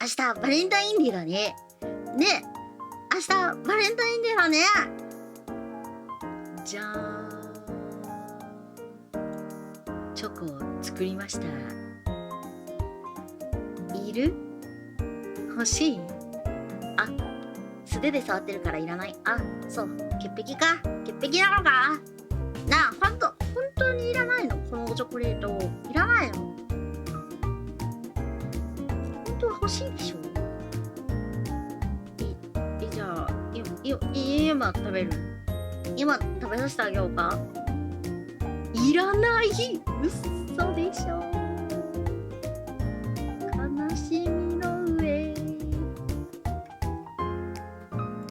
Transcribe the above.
明日バレンタインデーだね。ね、明日バレンタインデーだね。じゃーん。チョコを作りました。いる？欲しい？あ、素手で触ってるからいらない。あ、そう、潔癖か？潔癖なのかなあ、本当にいらないの？このチョコレート。いらないの？本当は欲しいでしょ？じゃあ、今食べる？今食べさせてあげようか？いらない！嘘でしょ？